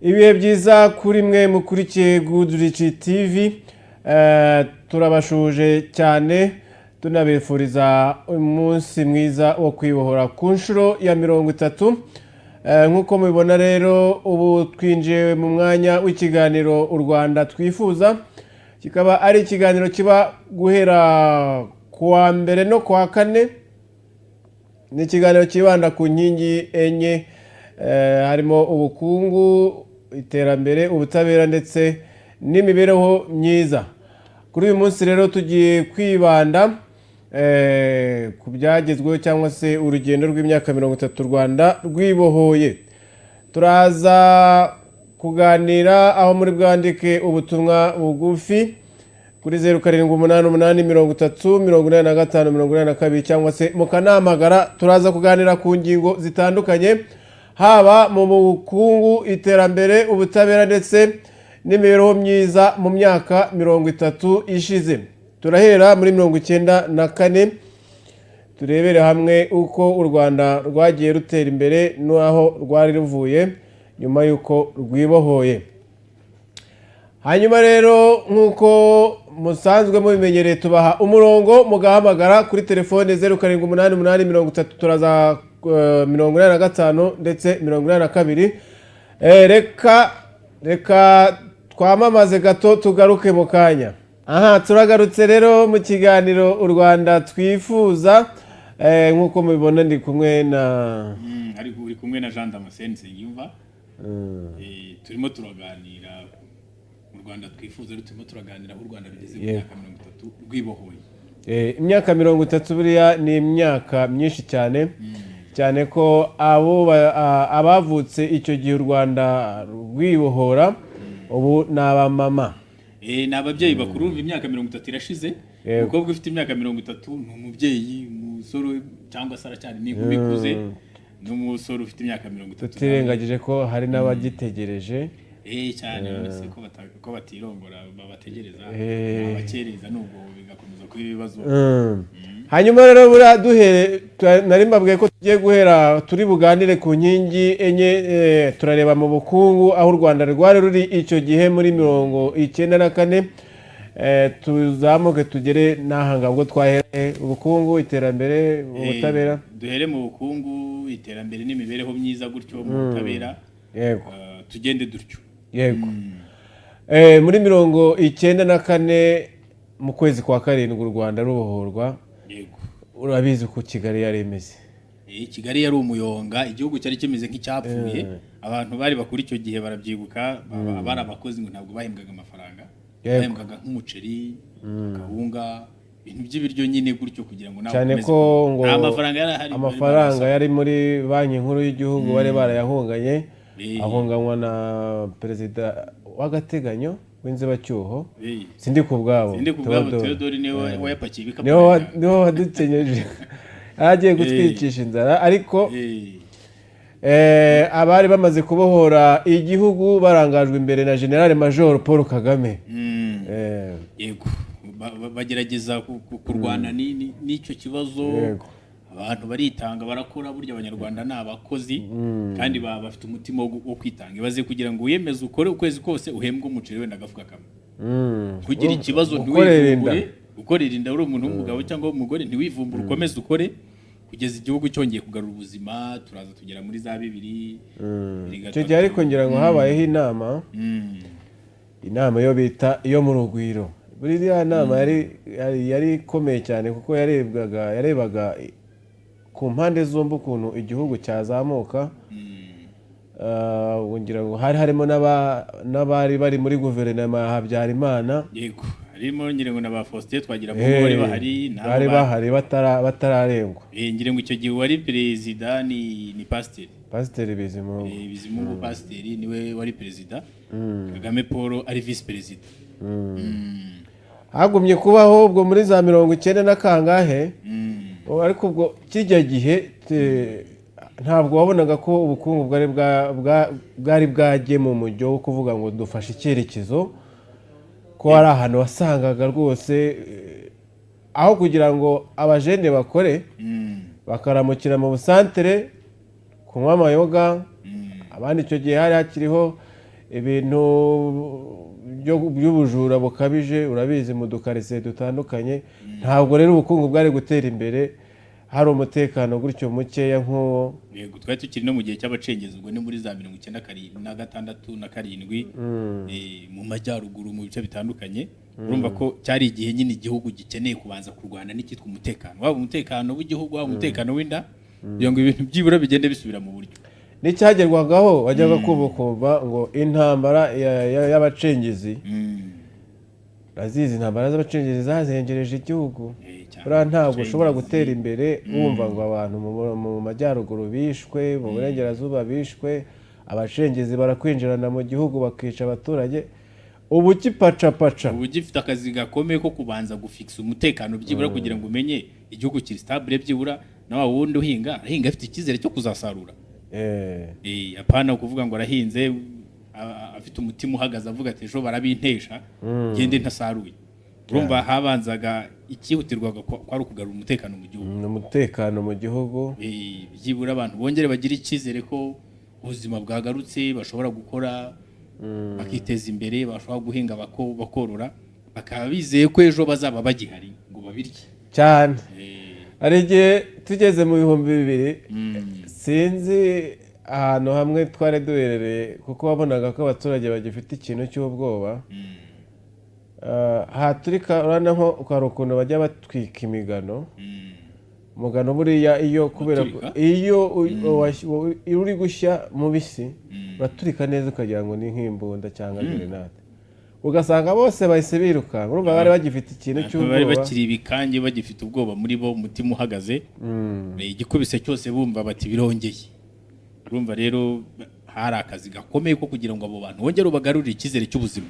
Ibihe byiza kuri mwe mukurikiye Goodrich TV. Turabashuje cyane tunabifuriza umunsi mwiza wo kwibohora ku nshuro ya 30. Nkuko mubibona rero ubu twinjiye mu mwanya w'ikiganiro u Rwanda twifuza. Kikaba ari ikiganiro kiba guhera kuwa mbere no kuwa kane. Ni ikiganiro kibanda ku nkingi enye, harimo ubukungu, iterambere, ubutabera ndetse n'imibereho myiza. Kuri uyu munsi rero tugiye kwibanda ku byagezweho cyangwa se urugendo rw'imyaka 30 Rwanda rwibohoye. Turaza kuganira aho muri bwandike ubutumwa bugufi kuri 0788308582 cyangwa se mukanamagara. Turaza kuganira ku ngingo zitandukanye, haba mu bukungu, iterambere, ubutabera ndetse n'imibereho myiza mu myaka 30 ishize. Turahera muri 94, turebere hamwe uko u Rwanda rwagiye rutera imbere n'aho rwari ruvuye nyuma yuko rwibohoye. Hanyuma rero nkuko musanzwe mubimenyereye, tubaha umurongo mugahamagara kuri telefone 078830 turaza 85 ndetse 82. Reka twamamaze gato tugaruke mu kanya. Turagarutse rero mu kiganiro u Rwanda twifuza. Nkuko mubibona ndi kumwe na uri kumwe na Jean Damascene Nsengiyumva. Turimo turaganira u Rwanda twifuza, turimo turaganira u Rwanda rugeze mu myaka 30 rwibohoye. Imyaka 30 buriya ni imyaka myinshi cyane. Cyane ko abavutse icyo gihe u Rwanda rwibohora ubu naba mama, n'ababyeyi bakuru. Imyaka 30 irashize. Umukobwa ufite imyaka 30 ni umubyeyi, umusore cyangwa se aracyari n'inkumi ikuze, n'umusore ufite imyaka 30. tutirengagije ko hari n'abagitegereje cyane, uretse ko batirongora babategereza, abakereza nubwo bigakomeza kuba ibibazo. Hanyuma rero bura duhere nari mbabwiye ko tugiye guhera turi buganire ku nkingi enye. Turareba mu bukungu aho u Rwanda rwari ruri icyo gihe muri 94. Tuzamuke tugere n'ahanga ngo twahere ubukungu, iterambere, ubutabera. Duhere mu bukungu, iterambere n'imibereho myiza, gutyo mu butabera tugende dutyo. Yego. Muri 94 mu kwezi kwa karindwi u Rwanda rubohorwa. Yego. Urabizi ko Kigali yari imeze. Kigali yari umuyonga, igihugu cyari kimeze nk'icyapfuye. Abantu bari bakuri icyo gihe barabyibuka, abari abakozi ngo ntabwo bahembwaga amafaranga. Bahembwaga nk'umuceri, akawunga, ibintu by'ibiryo nyine gutyo kugira ngo nawe cyane ko ngo amafaranga yari muri banki nkuru y'igihugu bari barayahunganye. Ahunganywa na perezida w'agateganyo w'inzibacyuho. Sindi ku bwabo Theodore niwe wayapakiye ibikapu. niwe wadukenyeje agiye gutwikisha inzara. Ariko abari bamaze kubohora igihugu barangajwe imbere na General Major Paul Kagame. Yego, bagerageza kurwana n'icyo kibazo. Abantu baritanga barakora, burya abanyarwanda ni abakozi kandi bafite umutima wo kwitanga. Ibaze kugira ngo uyemeze ukore ukwezi kose uhembwe umuceri wenda agafuka kamwe. Kugira ikibazo ntiwivumbure, ukorera inda uri umuntu w'umugabo cyangwa w'umugore, ntiwivumbure, ukomeze ukore kugeza igihugu cyongeye kugarura ubuzima. Turaza tugera muri za 2. Icyo gihe ariko ngira ngo habayeho inama yo bita iyo mu rugwiro. Buriya nama yari ikomeye cyane kuko yarebaga ku mpande zombi ukuntu igihugu cyazamuka. Ngira ngo harimo n'abari bari muri guverinoma ya Habyarimana. Yego, harimo ngira ngo n'aba Faustin Twagira bari bahari batararengwa. Ngira ngo icyo gihe wari perezida ni Pasiteri Bizimungu. Pasiteri niwe wari perezida, Kagame Paul ari vice perezida. Hagumye kubaho ubwo muri za 90 na kangahe. Ariko ubwo kijya gihe ntabwo wabonaga ko ubukungu bwari bwagiye mu mujyo wo kuvuga ngo dufashe icyerekezo, ko hari ahantu wasangaga rwose aho kugira ngo abajene bakore bakaramukira mu busantere kunywa amayoga. Abandi icyo gihe hari hakiriho ibintu by'ubujura bukabije urabizi mu dukarise dutandukanye ntabwo rero ubukungu bwari gutera imbere hari umutekano gutyo mukeya nk'uwo yego twari tukiri no mu gihe cy'abacengezi ubwo ni muri za 1996 na 7 mu majyaruguru mu bice bitandukanye urumva ko cyari igihe nyine igihugu gikeneye kubanza kurwana n'ikitwa umutekano waba umutekano w'igihugu waba umutekano w'inda kugira ngo ibintu byibura bigende bisubira mu buryo n'icyagerwagaho wajyaga kumva ngo intambara y'abacengezi urazizi intambara z'abacengezi zazengereje igihugu buriya ntabwo ushobora gutera imbere wumva ngo abantu mu majyaruguru bishwe mu burengerazuba bishwe abacengezi barakwinjirana mu gihugu bakica abaturage ubu kipacapaca ubu gifite akazi gakomeye ko kubanza gufikisa umutekano byibura kugira ngo umenye igihugu kiri stable byibura nawe wundi ahinga afite icyizere cyo kuzasarura apana kuvuga ngo arahinze afite umutima uhagaze avuga ati ejo barabintesha gende ntasaruye urumva habanzaga ikihutirwaga kwari ukugarura umutekano mu gihugu umutekano mu gihugu byibura abantu bongere bagira icyizere ko ubuzima bwagarutse bashobora gukora bakiteza imbere bashobora guhinga bakorora bakaba bizeye ko ejo bazaba bagihari ngo babirye cyane hari igihe tugeze mu 2000 sinzi ahantu hamwe twari duherereye kuko wabonaga ko abaturage bagifite ikintu cy'ubwoba haturika urabona nko ukari ukuntu bajya batwika imigano umugano buriya iyo kubera iyo uri gushya mu bisi uraturika neza ukagira ngo ni nk'imbunda cyangwa grenade ugasanga bose bahise biruka urumva bari bagifite ikintu cy'ubwoba bari bakiri ibikange bagifite ubwoba muri bo umutima uhagaze igikubise cyose bumva bati birongeye urumva rero hari akazi gakomeye ko kugira ngo abo bantu bongere bagarurire icyizere cy'ubuzima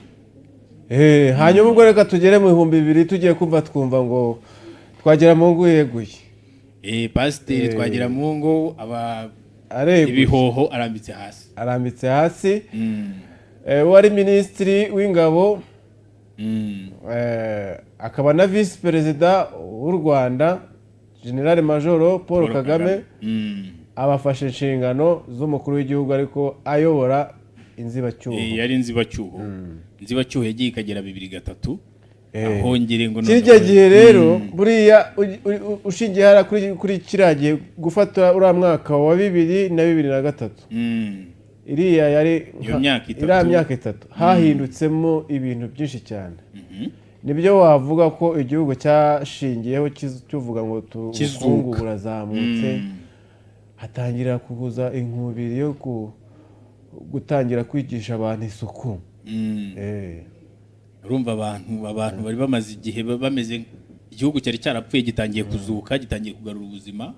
hanyuma ubwo reka tugere mu 2000 tugiye twumva ngo twagera mu ngo yeguye pasiteri twagira mu ngo ibihoho arambitse hasi wari minisitiri w'ingabo akaba na visi perezida w'u Rwanda General Major Paul Kagame abafashe inshingano z'umukuru w'igihugu ariko ayobora inzibacyuho yari inzibacyuho yagiye ikagera 2003 ahongere ngo kirya gihe rero buriya ushingiye hara kuri kiragiye gufata uriya mwaka wa 2003 iriya yari imyaka itatu hahindutsemo ibintu byinshi cyane nibyo wavuga ko igihugu cyashingiyeho kivuga ngo ubukungu burazamutse hatangira kuguza inkubiri yo gutangira kwigisha abantu isuku urumva abantu bari bamaze igihe bameze igihugu cyari cyarapfuye gitangiye kuzuka gitangiye kugarura ubuzima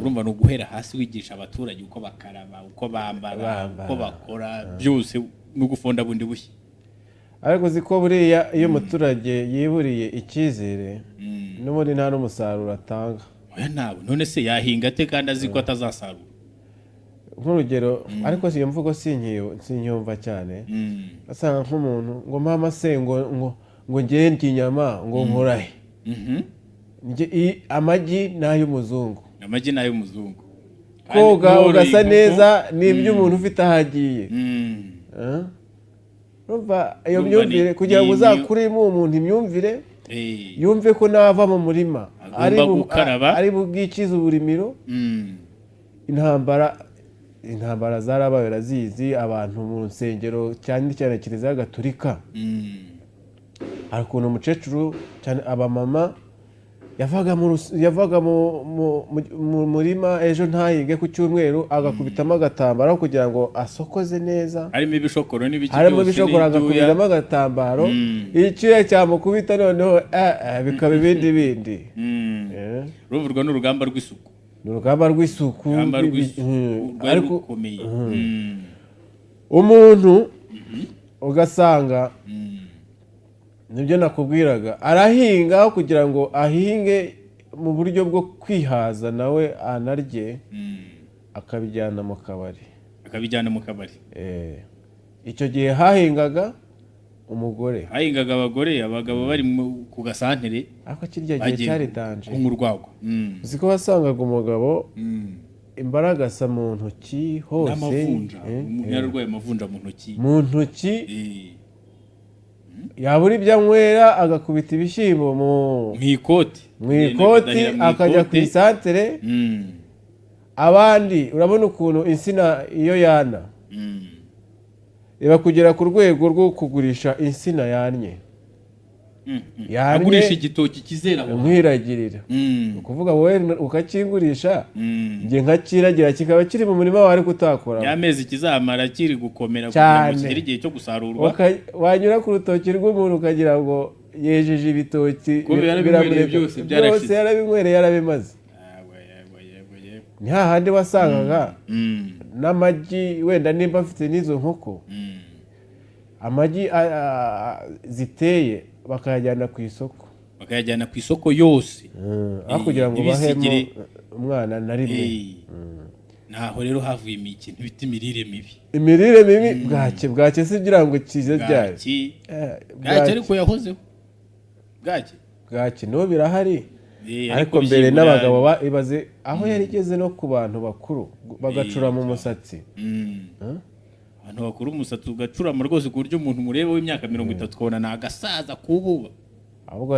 urumva no guhera hasi wigisha abaturage uko bakaraba uko bambara uko bakora byose no gufonda bundi bushya ariko ziko buriya iyo umuturage yiburiye icyizere n'ubundi nta n'umusaruro atanga ntabwo none se yahinga ate kandi azi ko atazasarura nk'urugero ariko iyo mvugo sinyumva cyane asanga nk'umuntu ngo mama se ngo ngende inyama ngo nkurahe amagi n'ay'umuzungu koga ugasa neza ni iby'umuntu ufite ahagiye iyo myumvire kugira ngo uzakuremo umuntu imyumvire yumve ko nava mu murima ari bubwikize uburimiro intambara zarabaye barazizi abantu mu nsengero cyane cyane kiliziya gatolika hari ukuntu umukecuru cyane abamama yavaga mu murima ejo ntahinge ku cyumweru agakubitamo agatambaro kugira ngo asokoze neza harimo ibishokoro n'ibiki harimo ibishokoro agakubitamo agatambaro icyuya cyamukubita noneho bikaba ibindi bindi urumva ni urugamba rw'isuku ni urugamba rw'isuku ariko umuntu ugasanga nibyo nakubwiraga arahinga kugira ngo ahinge mu buryo bwo kwihaza nawe anarye akabijyana mu kabari icyo gihe hahingaga abagore abagabo bari ku gasantere ariko kirya gihe cyari danje nk'urwagwa uzi ko wasangaga umugabo imbaragasa mu ntoki hose n'amavunja umuntu yararwaye amavunja mu ntoki mu ntoki yabura ibyo anywera agakubita ibishyimbo mu ikoti akajya ku isantere. Abandi urabona ukuntu insina iyo yana iba kugera ku rwego rwo kugurisha insina yanye agurisha igitoki kizera nkwiragirira ukuvuga wowe ukakigurisha nge nkakiragira kikaba kiri mu murima wawe ariko utakora y'amezi kizamara kiri gukomera kugira ngo kigere igihe cyo gusarurwa wanyura ku rutoki rw'umuntu ukagira ngo yejeje ibitoki byose yarabinywere yarabimaze. Ni hahandi wasangaga n'amagi wenda nimba afite n'izo nkoko amagi ziteye bakayajyana ku isoko yose aho kugira ngo bahemo umwana na rimwe. Naho rero havuye ikintu bita imirire mibi bwake si kugira ngo kize ryari bwake ariko yahozeho bwake no birahari ariko mbere n'abagabo ibaze aho yarigeze no ku bantu bakuru bagacura mu musatsi abantu bakuru umusatsi ugacurama rwose ku buryo umuntu mureba w'imyaka 30 ukabona ni agasaza kububa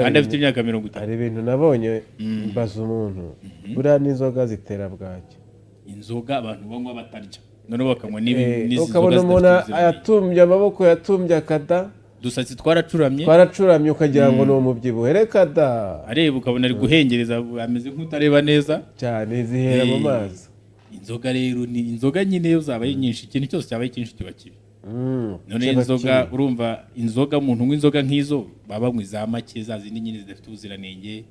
kandi afite imyaka 30. Hari ibintu nabonye mbaza umuntu buriya n'inzoga zitera bwake. Inzoga abantu banywa batarya noneho bakanywa n'izi nzoga ukabona umuntu yatumbye amaboko yatumbye akada dusatsi twaracuramye ukagira ngo ni umubyibuho reka da areba ukabona ari guhengereza ameze nk'utareba neza cyane zihera mu mazi. Inzoga rero ni inzoga nyine yo zabaye nyinshi ikintu cyose cyabaye cyinshi kiba kibi. None inzoga urumva inzoga umuntu unywa inzoga nk'izo baba banywa za make za zindi nyine zidafite ubuziranenge